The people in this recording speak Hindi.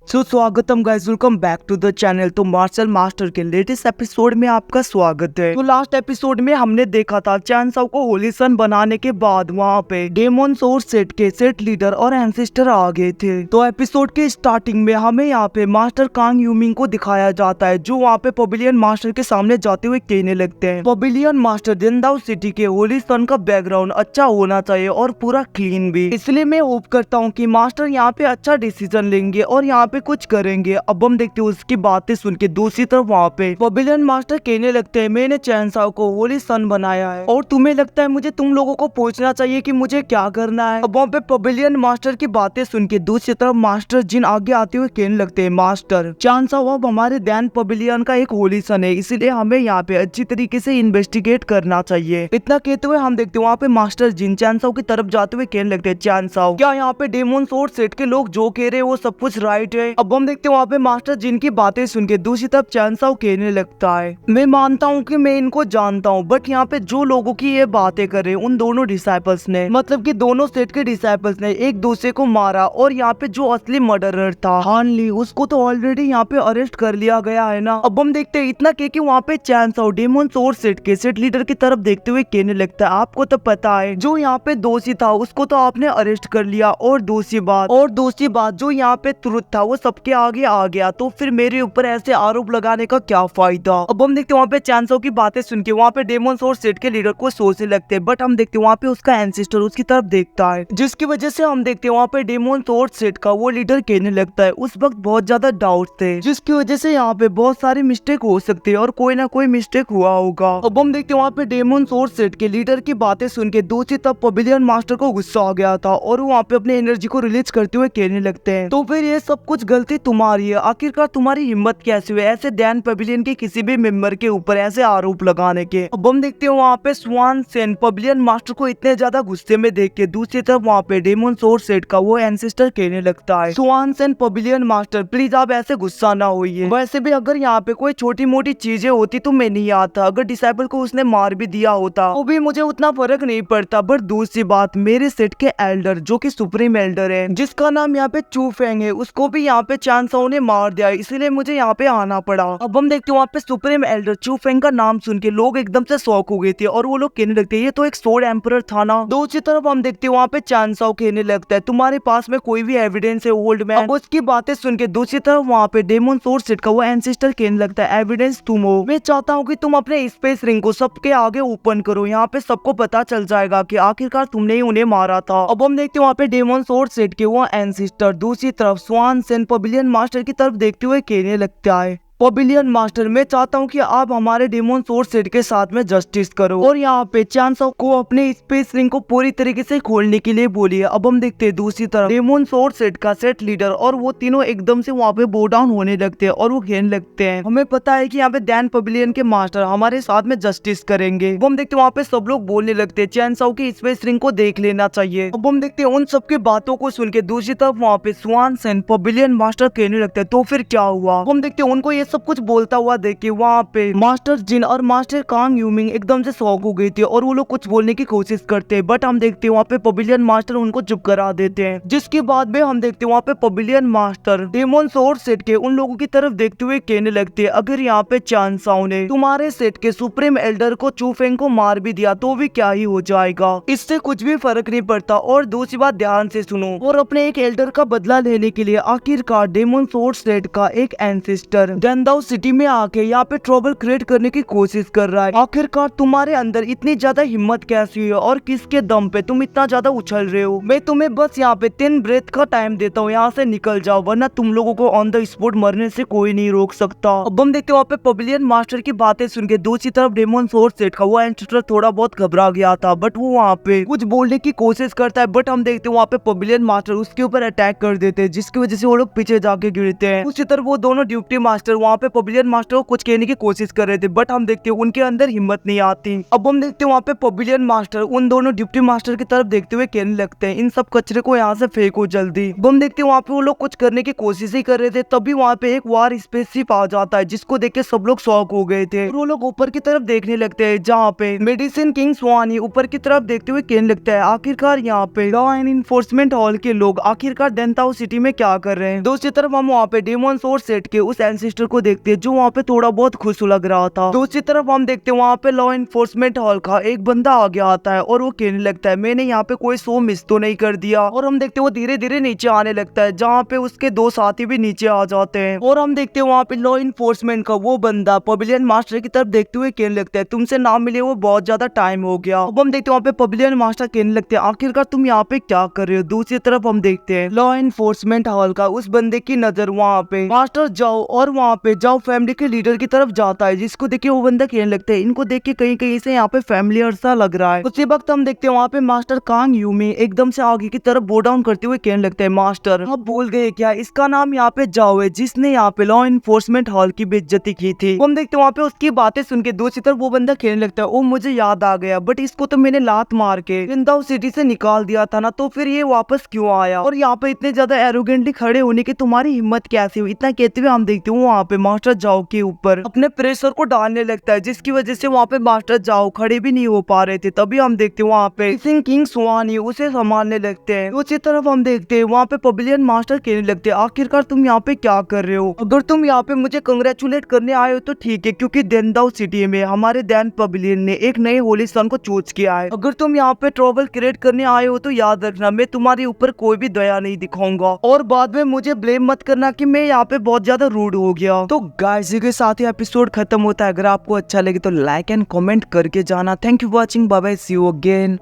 स्वागतम guys, welcome back to the channel. तो मार्शल मास्टर के लेटेस्ट एपिसोड में आपका स्वागत है। तो लास्ट एपिसोड में हमने देखा था चैन साओ को होली सन बनाने के बाद वहाँ पे डेमन सोर्स सेट के सेट लीडर और एंसेस्टर आ गए थे। तो एपिसोड के स्टार्टिंग में हमें यहाँ पे मास्टर कांग यूमिंग को दिखाया जाता है, जो वहाँ पे पवेलियन मास्टर के सामने जाते हुए कहने लगते हैं पवेलियन मास्टर जिंदाओ सिटी के होली सन का बैकग्राउंड अच्छा होना चाहिए और पूरा क्लीन भी, इसलिए मैं होप करता हूँ कि मास्टर यहाँ पे अच्छा डिसीजन लेंगे और यहाँ पे कुछ करेंगे। अब हम देखते हैं उसकी बातें सुन के दूसरी तरफ वहाँ पे पवेलियन मास्टर कहने लगते हैं मैंने चैन साओ को होली सन बनाया है और तुम्हें लगता है मुझे तुम लोगों को पूछना चाहिए कि मुझे क्या करना है। अब वहाँ पे पवेलियन मास्टर की बातें सुन के दूसरी तरफ मास्टर जिन आगे आते हुए कहने लगते हैं मास्टर चैन साओ अब हमारे दैन पवेलियन का एक होली सन है, इसीलिए हमें यहाँ पे अच्छी तरीके से इन्वेस्टिगेट करना चाहिए। इतना कहते हुए हम देखते हैं वहाँ पे मास्टर जिन चैन साओ की तरफ जाते हुए कहने लगते हैं चैन साओ क्या यहाँ पे डेमन सोर्स सेट के लोग जो कह रहे हैं वो सब कुछ राइट है। अब हम देखते हैं वहाँ पे मास्टर जिनकी बातें सुन के दूसरी तरफ चैन साओ कहने लगता है मैं मानता हूँ कि मैं इनको जानता हूँ, बट यहाँ पे जो लोगों की ये बातें करे उन दोनों डिसाइपल्स ने, मतलब कि दोनों सेट के डिसाइपल्स ने एक दूसरे को मारा और यहाँ पे जो असली मर्डरर था हान ली उसको तो ऑलरेडी यहाँ पे अरेस्ट कर लिया गया है ना। अब हम देखते हैं इतना कि वहाँ पे चैन साओ डेमन सोर्स सेट के सेट लीडर की तरफ देखते हुए कहने लगता है आपको तो पता है जो यहाँ पे दोषी था उसको तो आपने अरेस्ट कर लिया, और दूसरी बात जो यहाँ पे ट्रुथ था वो सबके आगे आ गया, तो फिर मेरे ऊपर ऐसे आरोप लगाने का क्या फायदा। अब हम देखते हैं वहाँ पे चैन साओ की बातें सुन के वहाँ पे डेमन सोर्स सेट के लीडर को सोचने लगते हैं, बट हम देखते हैं वहाँ पे उसका एंसेस्टर उसकी तरफ देखता है, जिसकी वजह से हम देखते हैं वहाँ पे डेमन सोर्स सेट का वो लीडर कहने लगता है उस वक्त बहुत ज्यादा डाउट थे, जिसकी वजह से यहाँ पे बहुत सारी मिस्टेक हो सकती है और कोई ना कोई मिस्टेक हुआ होगा। अब हम देखते हैं वहाँ पे डेमन सोर्स सेट के लीडर की बातें सुन के दूसरी तरफ पवेलियन मास्टर को गुस्सा आ गया था और वहाँ पे अपनी एनर्जी को रिलीज करते हुए कहने लगते हैं तो फिर ये सब कुछ गलती तुम्हारी है, आखिरकार तुम्हारी हिम्मत कैसे हुई ऐसे दैन पवेलियन के किसी भी मेंबर के ऊपर ऐसे आरोप लगाने के। अब हम देखते हैं वहाँ पे स्वान सेन पवेलियन मास्टर को इतने ज्यादा गुस्से में देख के दूसरी तरफ वहाँ पे डेमन सोर्स सेट का वो एंसेस्टर कहने लगता है स्वान सेन पवेलियन मास्टर प्लीज आप ऐसे गुस्सा ना होइए, वैसे भी अगर यहाँ पे कोई छोटी मोटी चीजें होती तो मैं नहीं आता, अगर डिसाइपल को उसने मार भी दिया होता वो भी मुझे उतना फर्क नहीं पड़ता, बट दूसरी बात मेरे सेट के एल्डर जो कि सुप्रीम एल्डर है जिसका नाम यहाँ पे चू फेंग है उसको भी यहाँ पे चैन साओ ने मार दिया, इसलिए मुझे यहाँ पे आना पड़ा। अब हम देखते हैं वहाँ पे सुप्रीम एल्डर चू फेंग का नाम सुन के लोग एकदम से शॉक हो गए थे और वो लोग कहने लगते हैं ये तो एक सोर्ड एम्परर था ना। दूसरी तरफ हम देखते हैं वहाँ पे चैन साओ कहने लगता है तुम्हारे पास में कोई भी एविडेंस है ओल्ड मैन। अब उसकी बातें सुन के दूसरी तरफ वहाँ पे डेमन सोर्स सेट का वो एंसेस्टर कहने लगता है एविडेंस तुम हो, मैं चाहता हूँ कि तुम अपने स्पेस रिंग को सबके आगे ओपन करो, यहाँ पे सबको पता चल जाएगा कि आखिरकार तुमने ही उन्हें मारा था। अब हम देखते हैं वहाँ पे डेमन सोर्स सेट के वो एंसेस्टर दूसरी तरफ स्वान सेन पवेलियन मास्टर की तरफ देखते हुए कहने लगता है पवेलियन मास्टर मैं चाहता हूँ कि आप हमारे डेमन सोर्स सेट के साथ में जस्टिस करो और यहाँ पे चैन साओ को अपने स्पेस रिंग को पूरी तरीके से खोलने के लिए बोलिए। अब हम देखते हैं दूसरी तरफ डेमन सोर्स सेट का सेट लीडर और वो तीनों एकदम से वहाँ पे बो डाउन होने लगते हैं और वो कहने लगते हैं हमें पता है कि यहाँ पे दैन पवेलियन के मास्टर हमारे साथ में जस्टिस करेंगे। अब हम देखते हैं वहाँ पे सब लोग बोलने लगते हैं चैन साओ की स्पेस रिंग को देख लेना चाहिए। अब हम देखते हैं उन सबकी बातों को सुन के दूसरी तरफ वहाँ पे स्वान सेन पवेलियन मास्टर कहने लगते हैं तो फिर क्या हुआ। हम देखते हैं उनको ये सब कुछ बोलता हुआ देखे वहाँ पे मास्टर जिन और मास्टर कांग यूमिंग एकदम से शॉक हो गई थी और वो लोग कुछ बोलने की कोशिश करते हैं, बट हम देखते हैं वहाँ पे पवेलियन मास्टर उनको चुप करा देते हैं, जिसके बाद में हम देखते हैं वहाँ पे pavilion master demon source set के उन लोगों की तरफ देखते हुए कहने लगते हैं अगर यहाँ पे चैन साओ ने तुम्हारे सेट के सुप्रीम एल्डर को चू फेंग को मार भी दिया तो भी क्या ही हो जाएगा, इससे कुछ भी फर्क नहीं पड़ता। और दूसरी बात ध्यान से सुनो, और अपने एक एल्डर का बदला लेने के लिए आखिरकार डेमन सोर्स सेट का एक एंसेस्टर डेंदाओ सिटी में आके यहाँ पे ट्रबल क्रिएट करने की कोशिश कर रहा है। आखिरकार तुम्हारे अंदर इतनी ज्यादा हिम्मत कैसी है और किसके दम पे तुम इतना ज्यादा उछल रहे हो। मैं तुम्हें बस यहाँ पे 10 ब्रेथ का टाइम देता हूँ, यहाँ से निकल जाओ वरना तुम लोगों को ऑन द स्पॉट मरने से कोई नहीं रोक सकता। अब हम देखते हैं वहाँ पे पवेलियन मास्टर की बातें सुन के दूसरी तरफ डेमन सोर्स सेट का वो एंसेस्टर थोड़ा बहुत घबरा गया था, बट वो वहाँ पे कुछ बोलने की कोशिश करता है, बट हम देखते हैं वहाँ पे पवेलियन मास्टर उसके ऊपर अटैक कर देते हैं, जिसकी वजह से वो लोग पीछे जाके गिरते हैं। उसी तरह वो दोनों ड्यूटी मास्टर वहाँ पे पवेलियन मास्टर को कुछ कहने की कोशिश कर रहे थे, बट हम देखते हैं उनके अंदर हिम्मत नहीं आती। अब हम देखते हैं वहाँ पे पवेलियन मास्टर उन दोनों डिप्टी मास्टर की तरफ देखते हुए कहने लगते हैं, इन सब कचरे को यहाँ से फेंको जल्दी। अब हम देखते हैं वहाँ पे वो लोग कुछ करने की कोशिश ही कर रहे थे, तभी वहाँ पे एक वार स्पेसशिप आ जाता है, जिसको देख के सब लोग शॉक हो गए थे। और वो लोग ऊपर की तरफ देखने लगते हैं, जहाँ पे मेडिसिन किंग स्वानी ऊपर की तरफ देखते हुए कहने लगता है, आखिरकार यहाँ पे लॉ एंड इन्फोर्समेंट हॉल के लोग आखिरकार डेंटाओ सिटी में क्या कर रहे हैं। दूसरी तरफ हम वहाँ पे डेमन सोर्स सेट के उस एंसेस्टर को देखते हैं, जो वहाँ पे थोड़ा बहुत खुश लग रहा था। दूसरी तरफ हम देखते हैं वहाँ पे लॉ एनफोर्समेंट हॉल का एक बंदा आगे आता है और वो कहने लगता है, मैंने यहाँ पे कोई शो मिस तो नहीं कर दिया। और हम देखते हैं वो धीरे धीरे नीचे आने लगता है, जहाँ पे उसके दो साथी भी नीचे आ जाते हैं। और हम देखते हैं वहाँ पे लॉ इन्फोर्समेंट का वो बंदा पवेलियन मास्टर की तरफ देखते हुए कहने लगता है, तुमसे ना मिले वो बहुत ज्यादा टाइम हो गया। अब हम देखते हैं वहाँ पे पवेलियन मास्टर कहने लगते हैं, आखिरकार तुम यहाँ पे क्या कर रहे हो। दूसरी तरफ हम देखते हैं लॉ एनफोर्समेंट हॉल का उस बंदे की नजर वहाँ पे मास्टर जाओ और वहाँ पे जाओ फैमिली के लीडर की तरफ जाता है, जिसको देख के वो बंदा कहने लगता है, इनको देख के कहीं कहीं से यहाँ पे फैमिलियर सा लग रहा है। उसी वक्त हम देखते हैं वहाँ पे मास्टर कांग यूमी एकदम से आगे की तरफ बो डाउन करते हुए कहने लगता है, मास्टर आप भूल गए क्या, इसका नाम यहाँ पे जाओ है, जिसने यहाँ पे लॉ एनफोर्समेंट हॉल की बेइज्जती की थी। हम देखते हैं वहाँ पे उसकी बातें सुन के दूसरी तरफ वो बंदा कहने लगता है, ओ मुझे याद आ गया, बट इसको तो मैंने लात मार के डेंटाओ सिटी से निकाल दिया था ना, तो फिर ये वापस क्यों आया, और यहाँ पे इतने ज्यादा एरोगेंटली खड़े होने की तुम्हारी हिम्मत कैसी हुई। इतना कहते हुए हम देखते हैं वहाँ पे मास्टर जाओ के ऊपर अपने प्रेशर को डालने लगता है, जिसकी वजह से वहाँ पे मास्टर जाओ खड़े भी नहीं हो पा रहे थे। तभी हम देखते हैं वहाँ पे किंग स्वानी उसे संभालने लगते हैं। उसी तरफ हम देखते हैं वहाँ पे पवेलियन मास्टर कहने लगते हैं, आखिरकार तुम यहाँ पे क्या कर रहे हो। अगर तुम यहाँ पे मुझे कंग्रेचुलेट करने आए हो तो ठीक है, क्योंकि डेंटाओ सिटी में हमारे डैन पवेलियन ने एक नए होली सन को चूज किया है। अगर तुम यहाँ पे ट्रबल क्रिएट करने आए हो तो याद रखना, मैं तुम्हारे ऊपर कोई भी दया नहीं दिखाऊंगा, और बाद में मुझे ब्लेम मत करना कि मैं यहाँ पे बहुत ज्यादा रूड हो गया। तो गाइस के साथ ही एपिसोड खत्म होता है। अगर आपको अच्छा लगे तो लाइक एंड कमेंट करके जाना। Thank you watching, bye bye, see you again.